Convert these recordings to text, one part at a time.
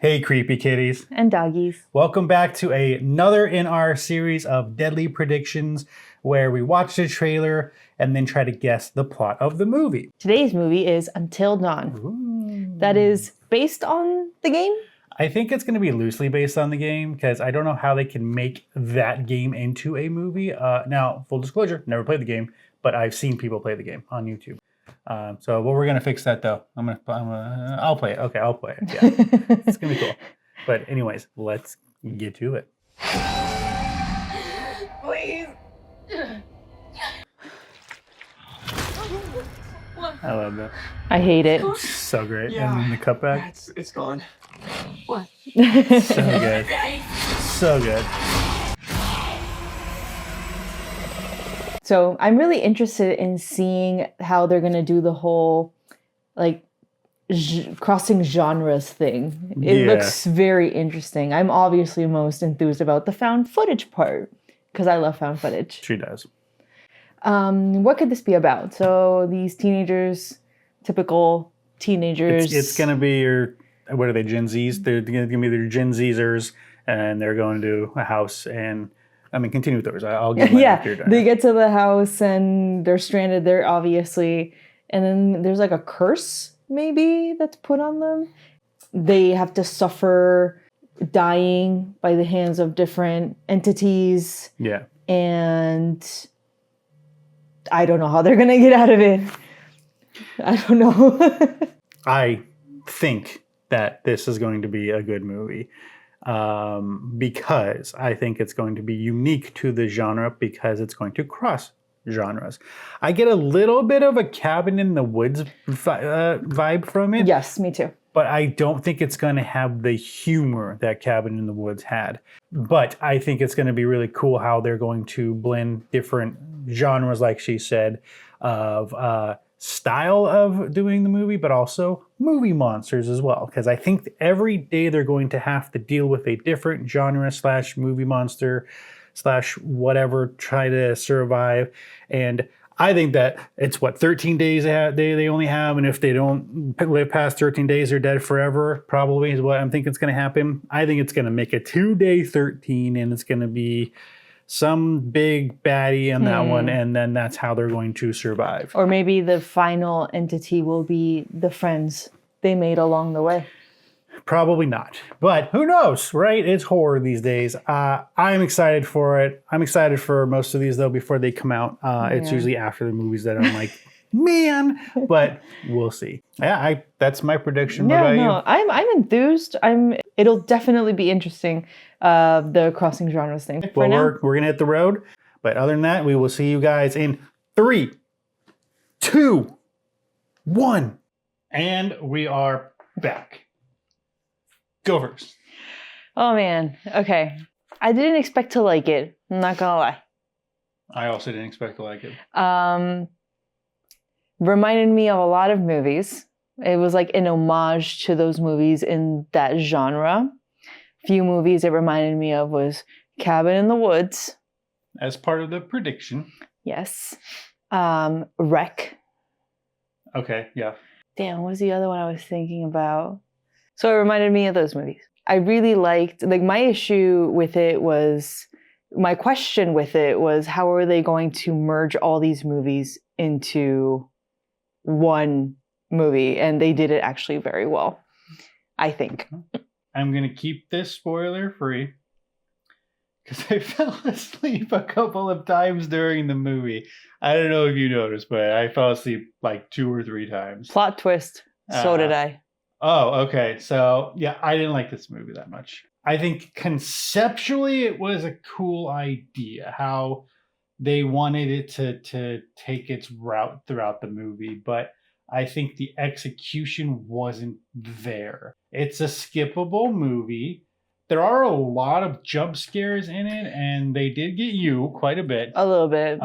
Hey, creepy kitties. And doggies. Welcome back to another in our series of Deadly Predictions, where we watch the trailer and then try to guess the plot of the movie. Today's movie is Until Dawn. Ooh. That is based on the game? I think it's going to be loosely based on the game because I don't know how they can make that game into a movie. Now, full disclosure, never played the game, but I've seen people play the game on YouTube. We're gonna fix that though. I'll play it. Okay, I'll play it. Yeah, it's gonna be cool. But anyways, let's get to it. Please. I love that. I hate it. So great. Yeah. And then the cutback. It's gone. What? So good. So good. So I'm really interested in seeing how they're going to do the whole crossing genres thing. It looks very interesting. I'm obviously most enthused about the found footage part because I love found footage. She does. What could this be about? So these teenagers, typical teenagers. It's going to be your, what are they, Gen Zs? They're going to be their Gen Zers, and they're going to a house and... continue with those. I'll get they get to the house and they're stranded there, obviously. And then there's like a curse, maybe, that's put on them. They have to suffer dying by the hands of different entities. Yeah. And I don't know how they're going to get out of it. I don't know. I think that this is going to be a good movie. Because I think it's going to be unique to the genre because it's going to cross genres. I get a little bit of a Cabin in the Woods vibe from it. Yes, me too. But I don't think it's going to have the humor that Cabin in the Woods had. But I think it's going to be really cool how they're going to blend different genres, like she said, of style of doing the movie, but also movie monsters as well. Because I think every day they're going to have to deal with a different genre / movie monster / whatever, try to survive. And I think that it's 13 days they only have, and if they don't live past 13 days, they're dead forever, probably is what I'm thinking is going to happen. I think it's going to make a 2-day 13, and it's going to be some big baddie in that one, and then that's how they're going to survive. Or maybe the final entity will be the friends they made along the way. Probably not, but who knows, right? It's horror these days. I'm excited for it. I'm excited for most of these, though, before they come out. It's usually after the movies that I'm like, man, but we'll see. Yeah, that's my prediction. What about you? I'm enthused. It'll definitely be interesting. The crossing genres thing. Well, we're gonna hit the road, but other than that, we will see you guys in 3, 2, 1, and we are back. Go first. Oh man. Okay. I didn't expect to like it. I'm not gonna lie. I also didn't expect to like it. Reminded me of a lot of movies. It was like an homage to those movies in that genre. Few movies it reminded me of was Cabin in the Woods. As part of the prediction. Yes. Wreck. Okay, yeah. Damn, what was the other one I was thinking about? So it reminded me of those movies. I really liked, my issue with it was, my question with it was, how are they going to merge all these movies into one movie? And they did it actually very well, I think. I'm going to keep this spoiler free because I fell asleep a couple of times during the movie. I don't know if you noticed, but I fell asleep like 2 or 3 times. Plot twist. So did I. Oh, okay. So, yeah, I didn't like this movie that much. I think conceptually it was a cool idea how they wanted it to take its route throughout the movie, but I think the execution wasn't there. It's a skippable movie. There are a lot of jump scares in it, and they did get you quite a bit. A little bit.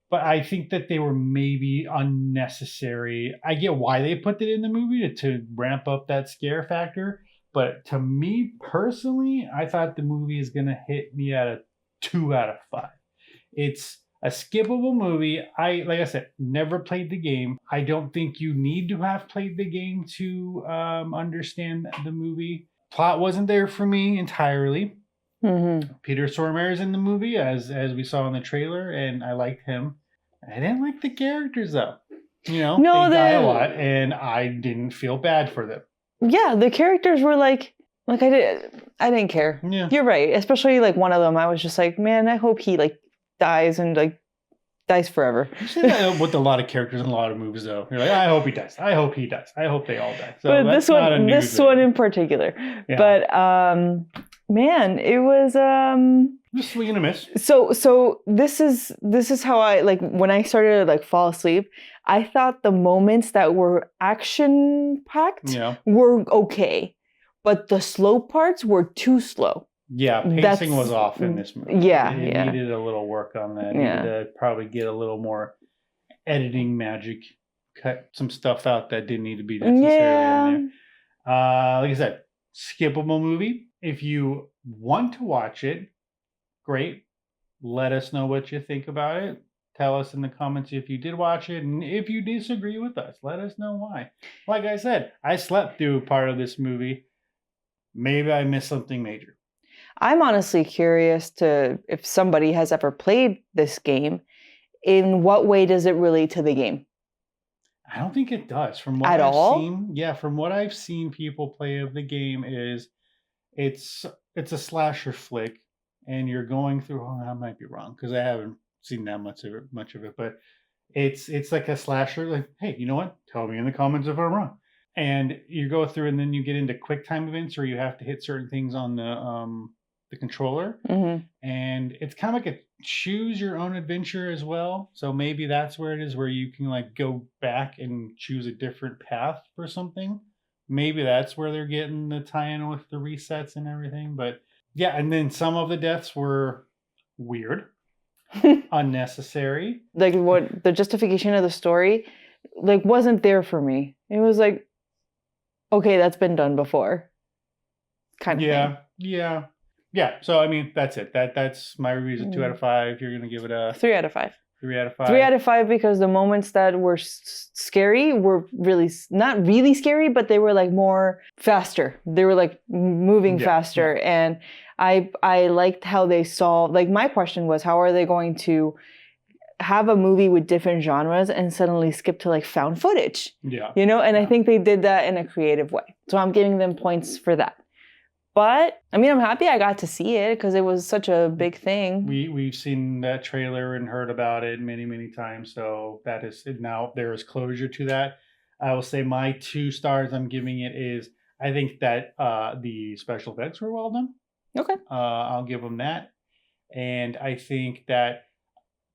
But I think that they were maybe unnecessary. I get why they put it in the movie to ramp up that scare factor. But to me personally, I thought the movie is going to hit me at a 2 out of 5. It's a skippable movie. Like I said, never played the game. I don't think you need to have played the game to understand the movie. Plot wasn't there for me entirely. Mm-hmm. Peter Stormare is in the movie, as we saw in the trailer, and I liked him. I didn't like the characters though. No, they die a the- lot, and I didn't feel bad for them. Yeah, the characters were like I didn't care. Yeah. You're right. Especially like one of them, I was just like, man, I hope he like dies and like dies forever. You say that with a lot of characters in a lot of movies, though. You're like, I hope he dies. I hope he dies. I hope they all die. So But that's this not a one, news this thing. one in particular. Yeah. But man, it was Just swing and a miss. so this is how I like when I started to like fall asleep. I thought the moments that were action packed Yeah. were okay, but the slow parts were too slow. Yeah, pacing That's- was off in this movie. yeah, It yeah. needed a little work on that. Yeah. Needed to probably get a little more editing magic. Cut some stuff out that didn't need to be necessarily Yeah. in there. Like I said, skippable movie. If you want to watch it, great. Let us know what you think about it. Tell us in the comments if you did watch it, and if you disagree with us, let us know why. Like I said, I slept through part of this movie. Maybe I missed something major. I'm honestly curious to if somebody has ever played this game. In what way does it relate to the game? I don't think it does. From what At I've all? seen, yeah, from what I've seen people play of the game is it's a slasher flick, and you're going through. Oh, I might be wrong because I haven't seen that much of it, but it's like a slasher. Like, hey, you know what? Tell me in the comments if I'm wrong. And you go through, and then you get into quick time events where you have to hit certain things on the controller, Mm-hmm. and it's kind of like a choose your own adventure as well. So maybe that's where it is, where you can like go back and choose a different path for something. Maybe that's where they're getting the tie-in with the resets and everything. But yeah, and then some of the deaths were weird, unnecessary. Like what the justification of the story like wasn't there for me. It was like, okay, that's been done before. Kind of thing. Yeah. So I mean, that's it. That's my reviews of 2 out of 5. You're gonna give it a 3 out of 5. 3 out of 5. 3 out of 5 because the moments that were scary were really not really scary, but they were like more faster. They were like moving Yeah, faster, and I liked how they solved. Like my question was, how are they going to have a movie with different genres and suddenly skip to like found footage? Yeah. You know, and I Yeah. think they did that in a creative way. So I'm giving them points for that. But I mean, I'm happy I got to see it because it was such a big thing. We've seen that trailer and heard about it many times, so that is now there is closure to that. I will say my 2 stars I'm giving it is I think that the special effects were well done. Okay. I'll give them that, and I think that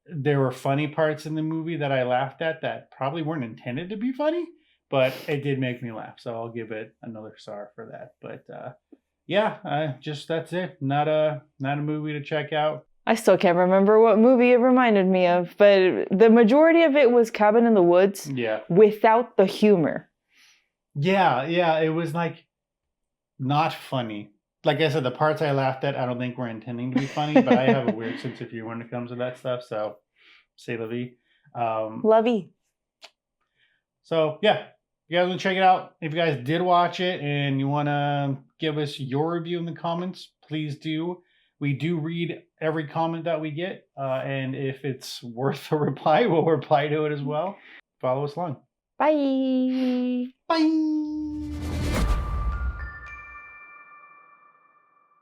there were funny parts in the movie that I laughed at that probably weren't intended to be funny, but it did make me laugh, so I'll give it another star for that. But yeah, just that's it. Not a movie to check out. I still can't remember what movie it reminded me of, but the majority of it was Cabin in the Woods Yeah. without the humor. Yeah, it was like not funny. Like I said, the parts I laughed at, I don't think were intending to be funny, but I have a weird sense of humor when it comes to that stuff. So, say la vie. Lovey. So yeah, you guys want to check it out? If you guys did watch it and you want to give us your review in the comments, please do. We do read every comment that we get, and if it's worth a reply, we'll reply to it as well. Follow us along. Bye. Bye.